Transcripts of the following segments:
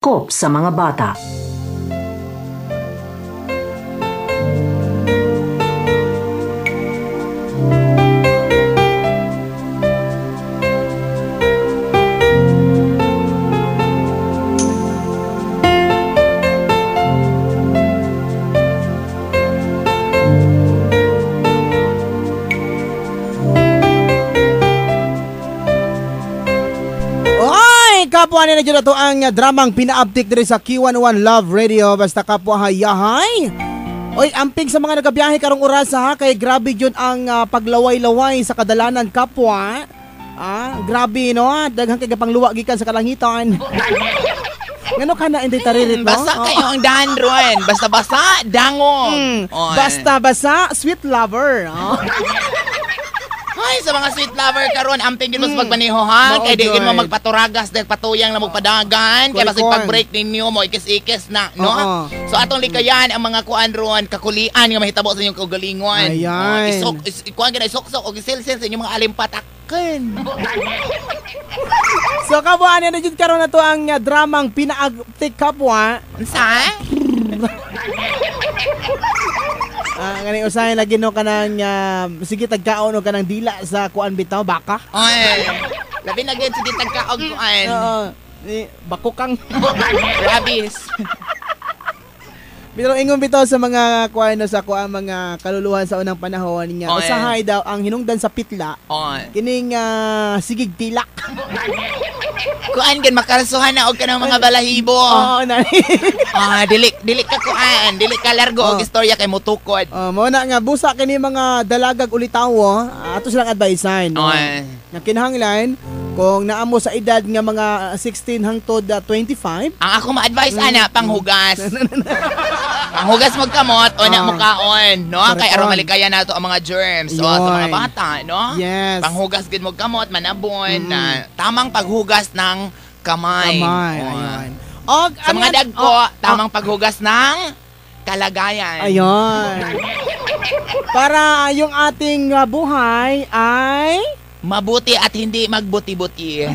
angkop sa mga bata. Kapwa na dyan na to ang dramang pinaabtik diri sa Q101 Love Radio. Basta kapwa hayahay. Oy, amping sa mga nagabiyahe karong oras ha. Kay grabe yun ang paglaway-laway sa kadalanan kapwa. Grabe no. Daghang kay pangluwa gikan sa kalangitan. Ngano ka na hindi taririt no? Basta kayo ang dahan ron. Basta-basa, dangog. Basta-basa, sweet lover. Ay, sa mga sweet lover karon amping yun mas magmaneho ha. Kaya di mo magpaturagas dahil patuyang na magpadagan. Kaya basta pag-break ninyo mo, ikis-ikis na, no? So atong likayan ang mga kuan ron, kakulian nga mahitabo sa inyong kaugalingon. Ayan. Kuan gina isok-sok o isilsil sa inyong mga alimpatakan. So kapwa na dyan karon na to ang dramang pinaabtik kapwa. Sa? Ngani usahay lagi no kanang sige tagkaon o kanang dila sa kuan bitaw baka. Ay. Labi na gid sige tagkaog kuan. Bakukang. Rabies. Pero ingon bitaw sa mga kuan sa kuan mga kaluluhan sa unang panahon niya. Usahay daw ang hinungdan sa pitla. Kining sigig tilak. Kuan gan makarasuhan na og kanang mga balahibo. Dili ka kuan, dili ka largo og istorya kay mutukod. Mao na nga busa kini mga dalagag ulitawo, ato silang advicean. Nga kinahanglan kung naamo sa edad nga mga 16 hangtod 25. Ang ako ma-advise ana panghugas. Panghugas mo kamot o na mukaon, no? Kay aron malikayan nato ang mga germs o sa mga bata, no? Yes. Panghugas gid mo kamot manabon na tamang paghugas ng kamay. Ayan. Sa mga dagko, tamang paghugas ng kalagayan. Ayun. Para yung ating buhay ay mabuti at hindi magbuti-buti.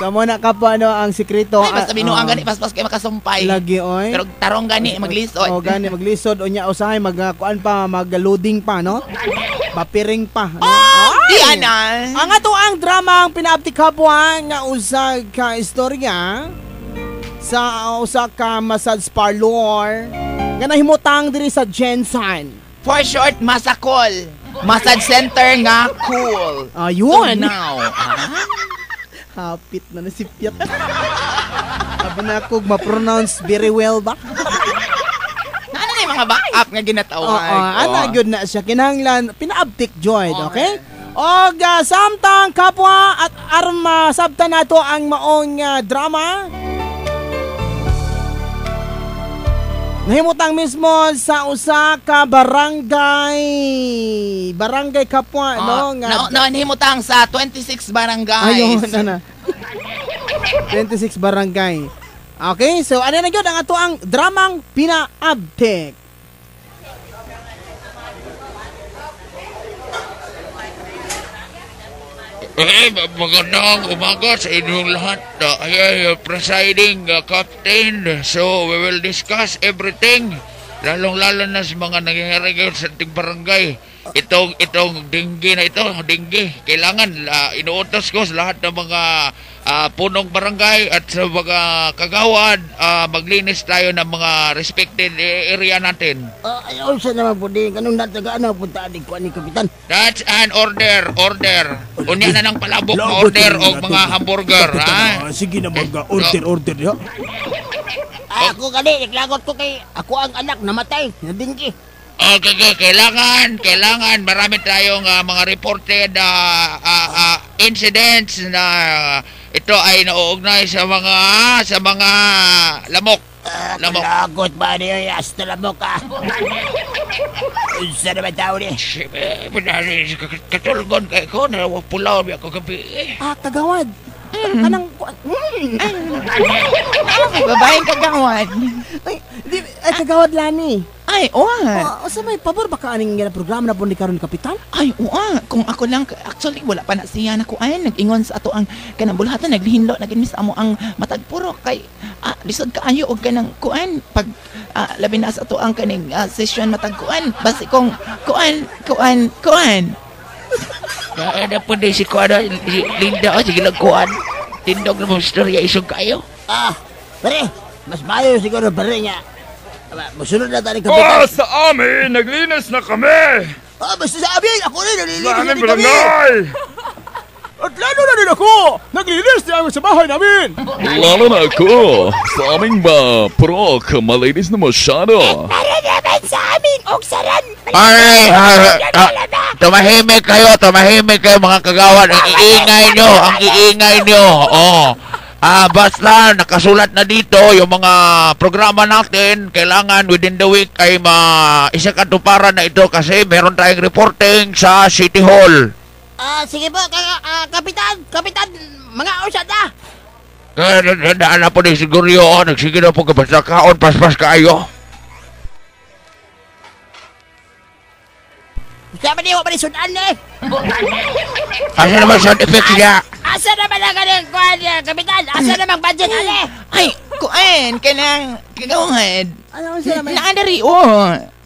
So muna kapwa ang sikreto. Ay, basta binuang gani, paspas kay makasumpay. Lagi oy. Pero tarong gani, maglisod. Gani, maglisod. O niya, usahay, magkuan pa, mag-loading pa, no? Papiring pa. No? Di ana. Ang ato ang dramang pinaabtik kapwa nga usag ka istorya sa usa ka massage parlor nga nahimutang diri sa Jensen. For short, Masakol. Massage center nga cool. Ayun. So now, hapit na nasipyat. Sabi na ako, ma-pronounce very well ba? Ano na yung mga back-up nga ginatawag? Ano yun na siya. Kinahanglan, pinaabtik joy, okay? O samtang kapwa at arma sabta na to ang maong drama. Nahimutang mismo sa usa ka barangay kapwa nahimutang sa 26 barangay. Ayun na. 26 barangay. Okay, so ano na yun ang ato ang dramang pinaabtik. Magandang umaga sa inyong lahat. I am presiding captain. So we will discuss everything. Lalong-lalo na sa mga nangyayari sa ating barangay. Itong dinggi na ito, kailangan inuutos ko sa lahat ng mga punong barangay at sa mga kagawad, maglinis tayo ng mga respected area natin. Ayaw sa naman po din, kanong natagaan na puntaan ni Kapitan. That's an order. Unya na ng palabok na order o mga hamburger, ha? Sige na order, ya. Ako kani, naklagot ko kay ako ang anak namatay, nadingki. Okay, kailangan marami tayong mga reported incidents na ito ay nauugnay sa mga lamok. Lagot ba niya hasta lamok ka? Unsa naman tao ni? Katulgon kay ko na pulaw biya ko gabi. Kagawad. Kanang babaeng kagawad. Kagawad Lani. Ay, oo. Sa may pabor baka aning programa na po ni karon kapitan? Ay, oo. Kung ako lang, actually, wala pa na siya na kuan. Nag-ingon sa ato ang kanang bulhatan, naglinlo, nag-inmis amo ang matagpuro. Kay, lisod ka ayo o kanang kuan. Pag labi na sa ato ang kaning session matagkuan. Basi kung kuan. Kaya na po din si Kuan, Linda, sige lang Kuan. Tindog na mong storya, isog kayo. Pare, mas mayo siguro pare nga. Masunod na tayo kapitan. Sa amin, naglinis na kami! Basta sa amin, ako rin, nalilinis Sa aming na kami. barangay! At lalo na rin ako! Naglinis niya sa bahay namin! Lalo na ako! Sa aming prok, malinis na masyado. Para naman sa amin, oksaran. Ay, tumahimik kayo mga kagawan. Ang iingay nyo. Basta nakasulat na dito yung mga programa natin. Kailangan within the week ay isa katuparan na ito kasi meron tayong reporting sa City Hall. Sige po, kapitan, mga usada. Kaya daan na po ni siguro yun. Nagsige na po basta kaon, paspas kayo. Sama niyo, malisudan eh. Asa naman sound effects niya? Asa naman ang ganyan, kapitan? Asa naman budget, ale? Ay, kuan, kanang kagawan. Ano sa naman? Naadari,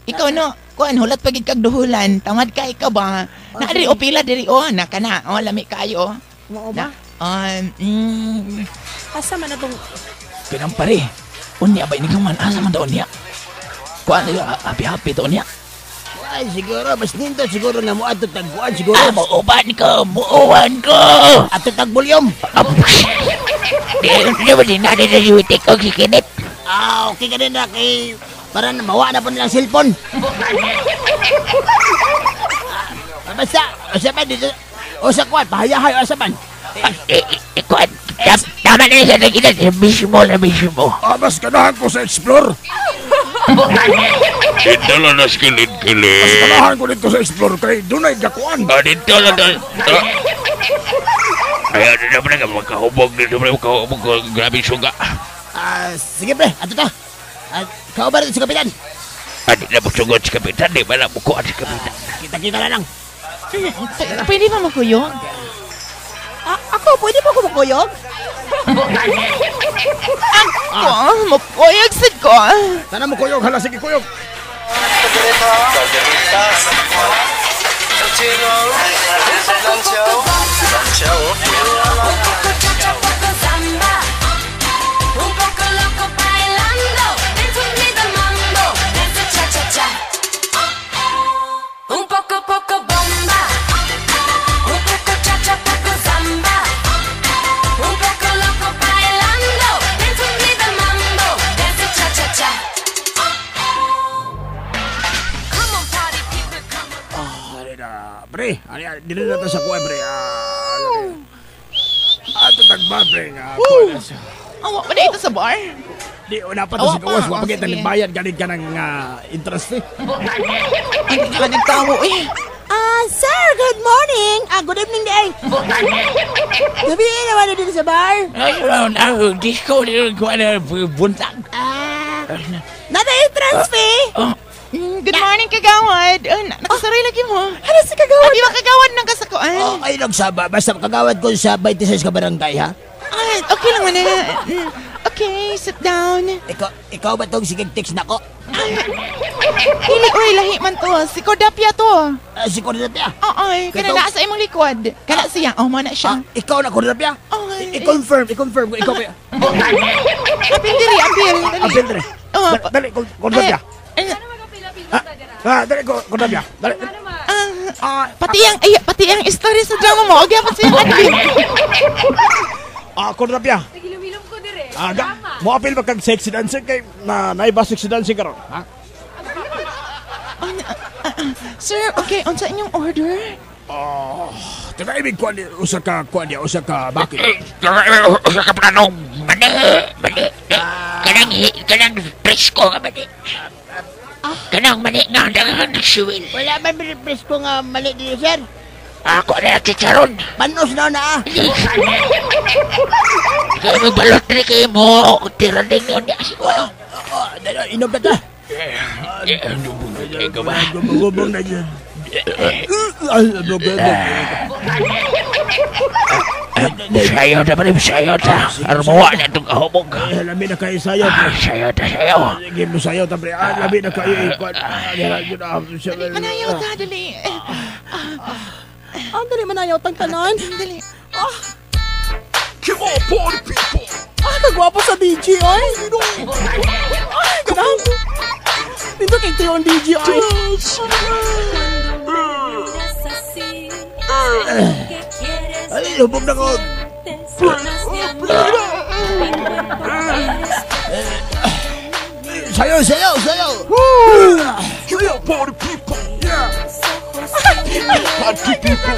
ikaw no, kuan, hulat pagig kag duhulan. Tamad ka, ikaw ba? Naadari, pila diri, nakana, lami kayo. Mao ba? Asa man na tong... Pinang pare, unya ba inigaman, asa man daw niya? Kuan, happy daw niya. Ay, siguro, mas ninto, siguro nga mo ato tagbuan, siguro. Muuban ko! Ato tagbulyom. Di ba din natin na siwitik o kikinit? Okay ka din na kay... Para mawa na po nilang cellphone. Basta pa dito. O sa kwan, pahayahay o sa pan. Kuan, tama na sa naginan. Mismo. Mas ganahan ko sa Explore! Dito lang na skilid-kilid. Mas ganahan ko dito sa Explore kay Dunay Gakuan! Dito lang na... Ayaw na naman nga magkahubog dito. Magkahubog. Grabe suga. Sige pre, ato ta. Kau ba rin si kapitan? Di na magsugod si Kapitan. Di ba na bukuan si Kapitan? Kita-kita na lang. Pwede ba makuyog? Ako, pwede ba kumakuyog? Makuyog sad ko. Sana mo kuyog, hala sige kuyog! Pre, dito na sa kuwan, pre. Ato tagba, pre. Awa pa dito sa bar? Di, una pa to Awa sa gawas. pa, Wapagit na sige. nagbayad ganit ka ng interest, eh. Hindi ka nagtawo eh. Sir, good morning. Good evening day. Gabi naman na dito sa bar. Disco dito kuan na buntag. Nata yung transfer. Good morning, kagawad. Nakasaray lagi mo. Ano si kagawad? Di ba kagawad ng kasakuan? Ay, nagsaba. Basta kagawad ko sa 26 ka barangay, ha? Okay lang man na. Okay, sit down. Ikaw ba itong sigig-text na ko? Dili, lahi man to. Si Cordapia to. Si Cornapia. Kana na sa imong likod. Kana siya. Mana siya. Ikaw na Cornapia? I-confirm ko ikaw ba? Apil diri, apil. Apil, pre. Dali, Cornapia. Dali, Cornapia. Dali. Pati ang istorya sa drama mo. Okay, pa siya admin. Cornapia. Nagilum-ilum ko dire. Mo apil ba kag sexy dancing kay naiba sexy dancing karon, ha? Sir, okay, unsa inyong order? Taga ibig kuan di usa ka bakit? Usa ka planong mani. Kanang presko nga mani. Kanang mani nga dagang nagsiwil. Wala man presko nga mali dito, sir. Ako na chicharon. Panos na na, Kaya may balot rin kayo mo. Tira din yun niya siguro. Inom na ta. Ikaw ba? Gumagubong na dyan. Sayo na ba rin? Sayo na. Armawa na itong kahubog. Labi na kayo sayo. Sayo na, sayo. Sige mo sayo, tabre. Labi na kayo ikot. Manayaw ta, dali. Ang dali manayaw tang tanan. Dali. Come on, party people! Kagwapo sa DJ, ay. Ay, ganang. Dito kay Teo ang DJ, ay. Ay, hubog na ko. Sayo, sayo, sayo. Come on, party people! Yeah! Party people!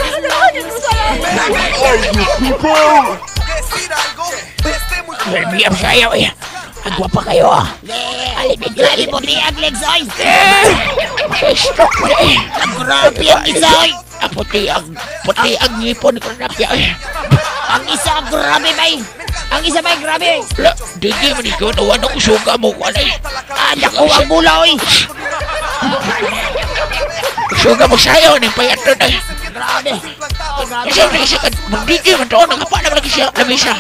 Are you people? Biyam sayo eh. Agwapa kayo ah. Grabe mo di ang legs, oy. Stroke mo na eh. Grabe ang isa, oy. Puti ang ngipon ko na kaya eh. Ang isa, grabe, bay. Ang isa, bay, grabe. La, di mo ni ko nawan ako suga mo ko na eh. Naku, ang bula, oy. Suga mo sayo ni payat na eh. Grabe. Isa na isa ka. Mag-DJ man doon. Nagkapa naman lagi siya. Lamisa.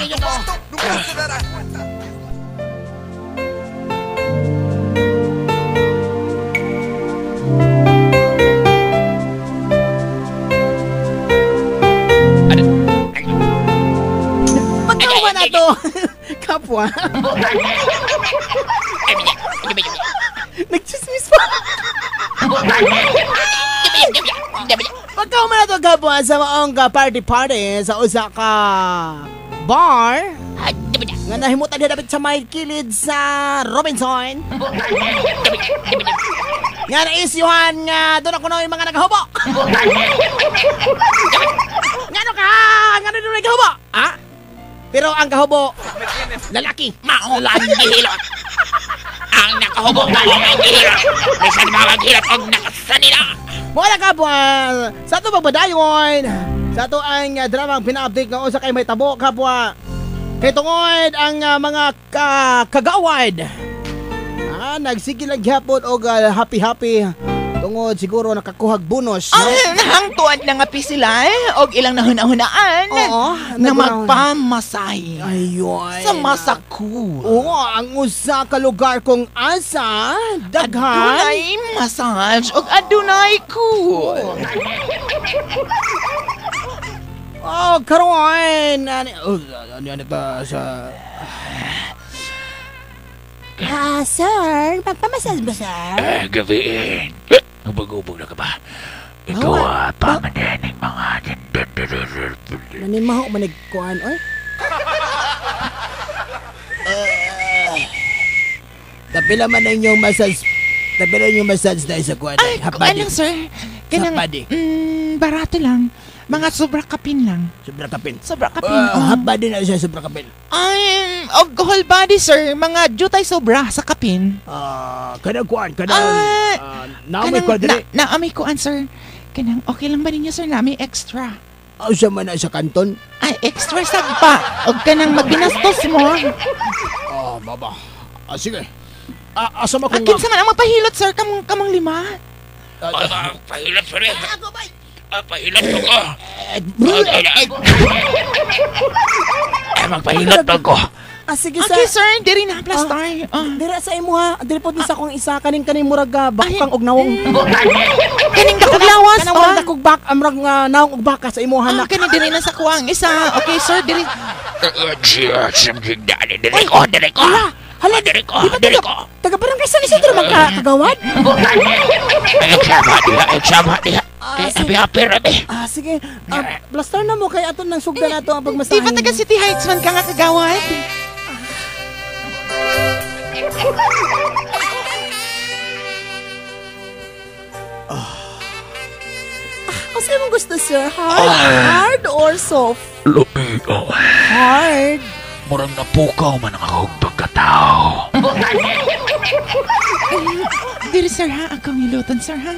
Pagkawa na to. Kapwa. Nagchismis pa. Pagkawa na to, kapwa, sa maong party sa usa ka bar. Nga nahimutan niya dapat sa may kilid sa Robinson. Nga naisyuhan nga doon ako na yung mga naghubo. Ngano ka? Ngano doon naghubo? Ha? Pero ang kahubo, lalaki. Maulan gihilot. Ang nakahubo na ang gihilot. Bisan mga gihilot ang nakasanila. Wala ka po, sa ito magbadayon. Sa ito ang dramang pina-update nga usa kay may tabo ka po. Kay tungod ang mga kagawad. Nagsige lang gyapon og happy-happy. Tungod siguro nakakuhag bonus. No? Ang tuwad na nga sila og ilang nahuna-hunaan. Oo. Na magpamasahe. Ayun. Sa Masaku. Oo, ang usa ka lugar kung asa, daghan. Adunay massage og adunay cool. Oh, karon. Ano ito sa... sir, magpamasas ba, sir? Gabiin. Ubag-ubag na ka ba? Ikaw panganin ng mga... Nanimaho manigkuhan, oy. Tapila man ang inyong massage. Tapila yung massage na isa kuhan. Ay, ano, sir? Kanang, barato lang. Mga sobra kapin lang. Sobra kapin. Sobra kapin. Half body na siya, sobra kapin. Ay, og whole body, sir. Mga jutay sobra sa kapin. Kanang kuhan, kanang... Naamay kuhan din. Naamay kuhan, sir. Kanang, okay lang ba ninyo, sir? Naamay extra. Siya man na sa kanton. Ay, extra sagpa. Og kanang magbinastos mo. Baba. Sige. Asa mo kung... Kinsa man ang magpahilot, sir? Kamong lima. Pahilot pa rin. Pahilot pa ko. Magpahilot pa ko. Sige, sir. Okay, sir. Diri na, plaster. Dira sa imo ha. Diri po sa akong isa kaning muraga bakang og nawong. Kaning dakog lawas. Kanang murag dakog bak amrag nawong og baka sa imo hanak. Kaning diri na sa kuwang isa. Okay, sir. Diri. Diri ko. Hala, diri ko. Taga-barangay San Isidro magkagawad? Eksama diha. Happy rabi. Sige. Blaster na mo kay aton nang sugda nato ang pagmasahe. Di ba taga City Heights man ka nga kagawad? Kasi mong gusto, sir? Hard or soft? Lubi ko. Hard. Murang napukaw man ang akong pagkatao. Diri, sir, ha? Ang kamilutan, sir, ha?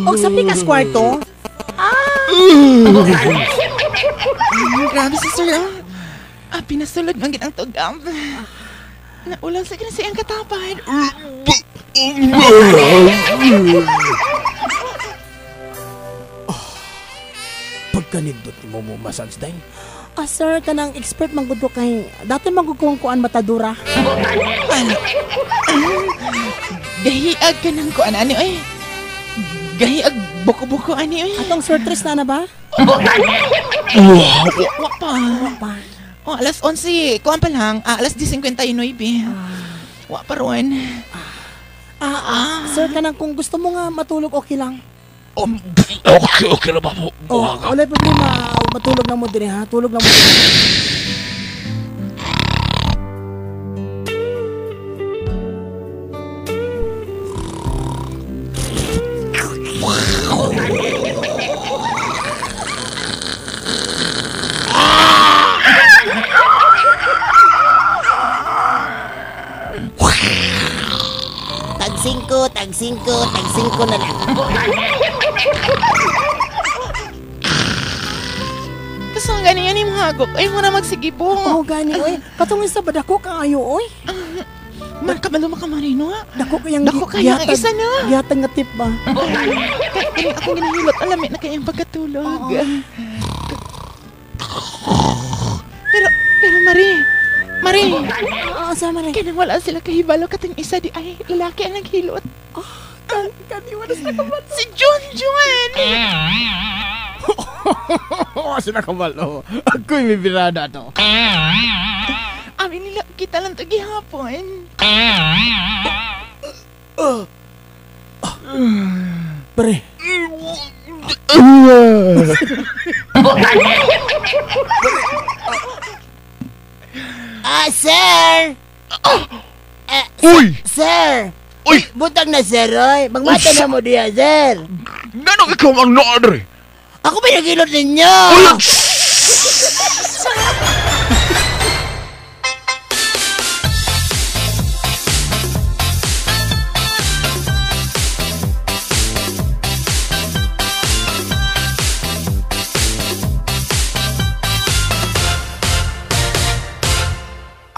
Og sa pikas kwarto? Grabe si sir, pinasulod man ginang tugam. Naulang sa siyang katapad. Pagkanindot mo mo massage day. Sir, kanang expert manggod ko kay dati manggugong kuan matadura. Gahiag ka ng kuan ani oy. Gahiag buko-buko ani oy. Atong surtress na ba? Wa pa. Alas 11. Kuan pa lang. Alas 10:59. Wa pa ron. Sir, kanang kung gusto mo nga matulog, okay lang. Okay na ba po? Wala problema. Matulog na mo din ha. Tulog na mo. Tag-5 na lang. Kasi ang ganyan ni Mahagok. Ay mo na magsige po. Gani, oy. Katungin sa badako kaayo, oy. Man kabalo makamarino ha. Dako kayang kaya ang isa na. Giyatang nga tip ba? Kaya ako ginahilot. Alam na kayang pagkatulog. Pero Marie. Sa Marie. Kaya nang wala sila kahibalo kating isa di ay lalaki ang naghilot. Kaniwala sa kamal. Si Junjun! Sina kabalo. Ako'y may birada to. Amin nila kita lang ito gihapon. Pre. Sir! Uy! Sir! Uy! Butang na, sir, oy. Magmata na mo diya, sir. Ganong ikaw ang naadre? Ako pinagilot ninyo!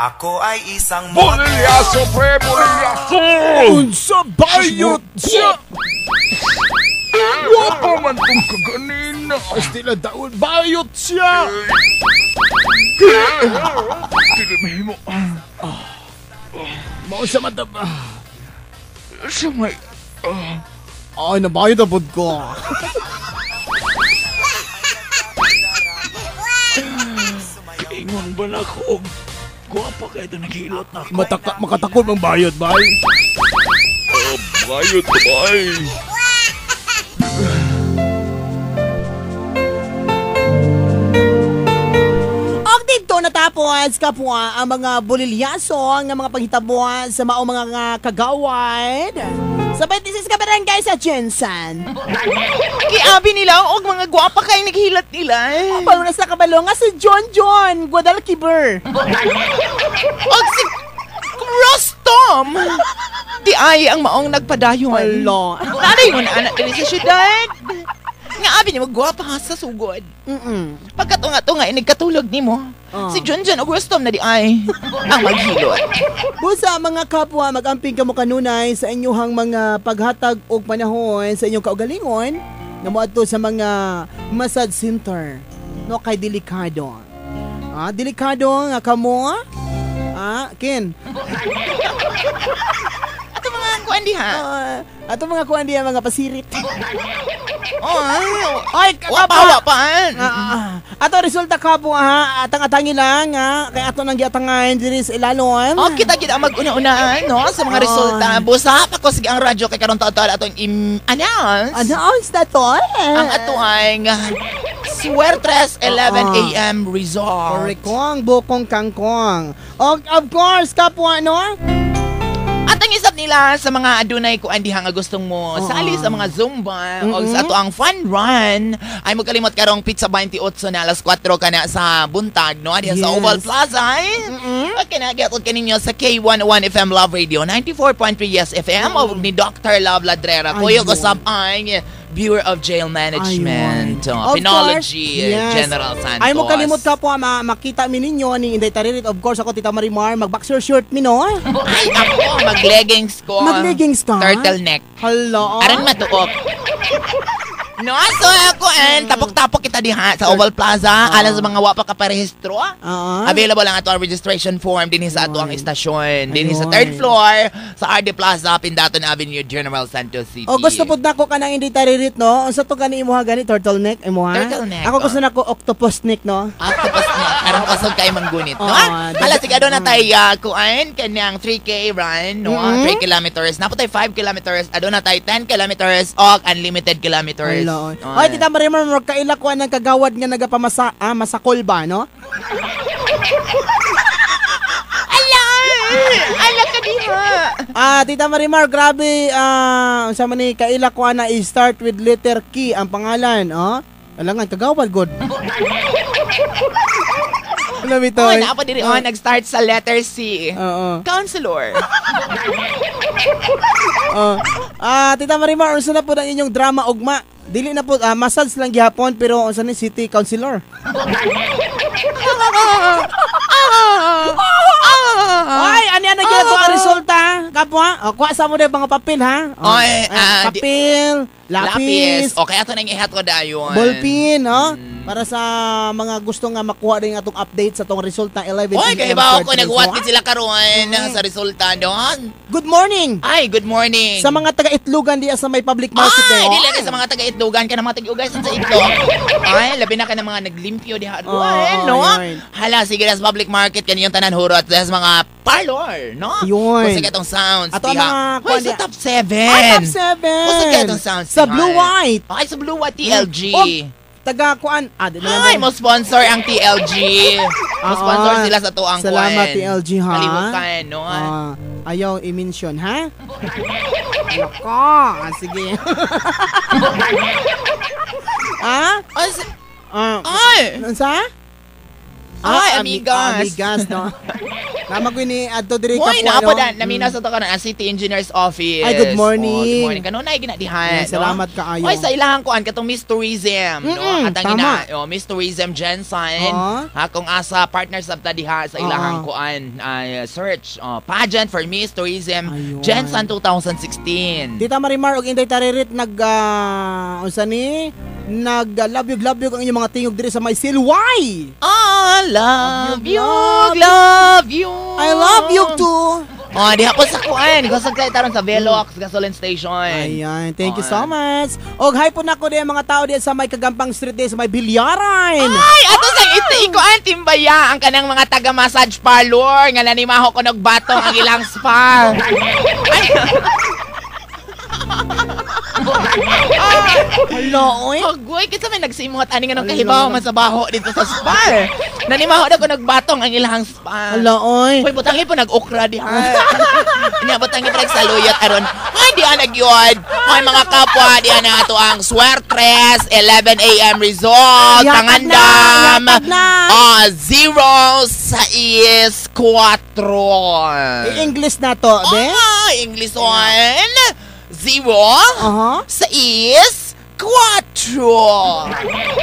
Ako ay isang Bolilyaso, pre! Bolilyaso! Unsa bayot siya! Wapa man tong kaganina! Pastila daon, bayot siya! Dili mahimo. Mao sa mata ba? Sa may... Ay, nabayot na pod ko. Ingon ba na ako? Guwapa kayo ito naghilot na ako. Makatakot mang bayot, bay. Bayot na bay. Og dito natapos kapwa ang mga bolilyaso ng mga panghitabuan sa mao mga kagawad. Sa 26 ka barangay sa Jensen. Kiabi nila og mga gwapa kay naghilat nila. Palo na sa kabalo nga si John Guadalquivir. Og si Rostom. Di ay ang maong nagpadayon. Nanay mo na anak dili sa syudad. Nga abi ni magwapa ha sa sugod. Pagkatunga-tunga inigkatulog nimo. Si John og Rostom na di ay ang maghilot. Busa mga kapwa, mag-amping kamo kanunay sa inyong mga paghatag og panahon sa inyong kaugalingon nga moadto sa mga massage center. No kay delikado. Delikado nga kamo. Ken. Ato mga kuan diha. Ato mga kuan diha mga pasirit. Ay, wapa pa. Ato resulta kapwa ha, atang-atangi lang kay ato nang giatangan diri sa ilalon. Kita mag-una-unaan no sa mga resulta. Busa pa ko sige ang radyo kay karon taon atong announce. Announce na to. Ang ato ay Suertres 11 AM result. Korrekong bukong kangkong. Of course, kapwa, no? At ang isap nila sa mga adunay ko andi nga gustong mo sali sa mga Zumba o sa ato ang fun run ay mo kalimot karong pizza 28 na alas 4 ka na sa buntag no diha sa Oval Plaza okay na giatod kaninyo sa K101 FM Love Radio 94.3 Yes FM o ni Dr. Love Ladrera kuyo ko sabay Bureau of Jail Management, Of Penology, course, yes. General Santos. Ay mo kalimot ka po, makita mi ninyo ni Inday Taririt. Of course, ako Tita Marimar, mag-boxer shirt mi, no? Ay, ako, mag-leggings ko. Mag-leggings ka? Turtleneck. Hala. Aran matuok. No, so ako, tapok-tapok kita diha sa Oval Plaza, alam sa mga wapa ka parehistro. Available lang ato ang registration form din sa ato ang istasyon. Din sa 3rd floor sa RD Plaza, Pindaton Avenue, General Santos City. O gusto po na ko ka ng Inday Taririt, no? Sa to gani imuha gani, turtleneck, imuha? Turtleneck. Ako gusto na ko octopus neck, no? Octopus neck. Arang kasog kay manggunit, no? Hala, sigado na tayo kuan kanyang 3K run, no? 3 kilometers. Napo tayo 5 kilometers. Ado na tayo 10 kilometers o unlimited kilometers. Oy, Tita Marimar, magkaila ko ng kagawad nga nagapamasa, masakol ba, no? Ala ka diha. Tita Marimar, grabe, sama ni kaila ko na i-start with letter K ang pangalan, oh? Alangan, kagawad, God. Alam ito. Oh, naapa diri nag-start sa letter C. Counselor. Tita Marimar, unsa na po ang inyong drama ugma? Dili na po, massage lang gihapon, pero unsa ni city councilor? Ay, ani na gyud ang resulta, kapwa? Kuha sa mo na mga papel, ha? Papel, lapis. Okay, ato nang ihat ko dayon. Ballpen, no? Para sa mga gusto nga makuha rin atong update sa tong resulta 11 Oy, kaya ba ako nagwat sila karon sa resulta doon? Good morning. Ay, good morning. Sa mga taga-Itlogan diya sa may public market Ay, dili ka sa mga taga-Itlogan ka na mga taga-ugay sa itlog. Ay, labi na ka ng mga naglimpyo diha. No? Hala, sige na sa public market kaniyong tanan hurot sa mga parlor, no? Yun. Kasi katong sounds ato diha. Mga Sa top 7. Top 7. Kasi katong sounds sa Blue White. Ay, sa Blue White TLG. Taga-kuan. Ay, mo sponsor ang TLG. Mo sponsor sila sa to ang kuan. Salamat TLG, ha? Kalimutan, no? Ayaw i-mention, ha? Loko. Sige. Sa? Amigas. Amigas, no? Nama ko ni Adto diri ka Hoy, naapo dan namina sa to kanang City Engineers Office. Ay, good morning. Good morning. Kanunay ginadihan. Salamat kaayo. Oy, sa ilahang kuan katong Miss Tourism, no? Atang Miss Tourism Jensen. Kung asa partners of ta diha sa ilahang kuan search pageant for Miss Tourism Jensen 2016. Tita Marimar og Inday Taririt unsa ni? Nag-love ang inyong mga tingog diri sa may Silway. Love you. I love you too. Diha po sa kuan. Kusog tayo taron sa Velox Gasoline Station. Ayan, thank you so much. Og hi po nako diya mga tao diya sa may Kagampang Street diya sa may Bilyaran. Ay, ato sa ikuan timbaya ang kanang mga taga-massage parlor nga nanimaho ko nagbatong ang ilang spa. Hello, oy. Goy, kita may nagsimot ani nga nang kahibaw man sa baho dito sa spa. Nanimaho na ko nagbatong ang ilang spa. Hello, oy. Hoy, butangin po nag-okra diha. Butangin po nagsaluyot aron. Ay, di nagyod. Hoy, mga kapwa, di na ato ang Swertres 11 AM result. Tangandam. 0 sa is 4. English na to, be? English on. 0 sa is 4.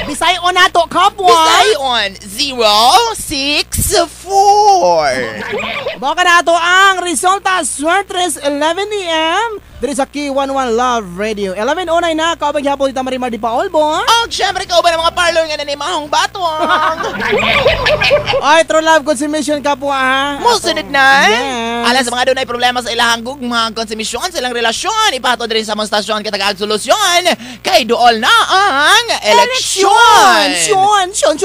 Bisayon na to, kapwa. Bisayon 064. Baka na to ang resulta Swertres 11 AM diri sa K11 Love Radio. 11:09 na, kaubang hapon Tita Marimar di Paolbo. Syempre ka ba ng mga parlor nga nanimahong batong? Ay, true love consumption kapwa, ha? Musunod na. Yes. Alas sa mga doon ay problema sa ilahang gugma, konsumisyon, silang relasyon, ipato din sa mga stasyon katagaag solusyon. Kay dool na ang eleksyon. Eleksyon! Syon!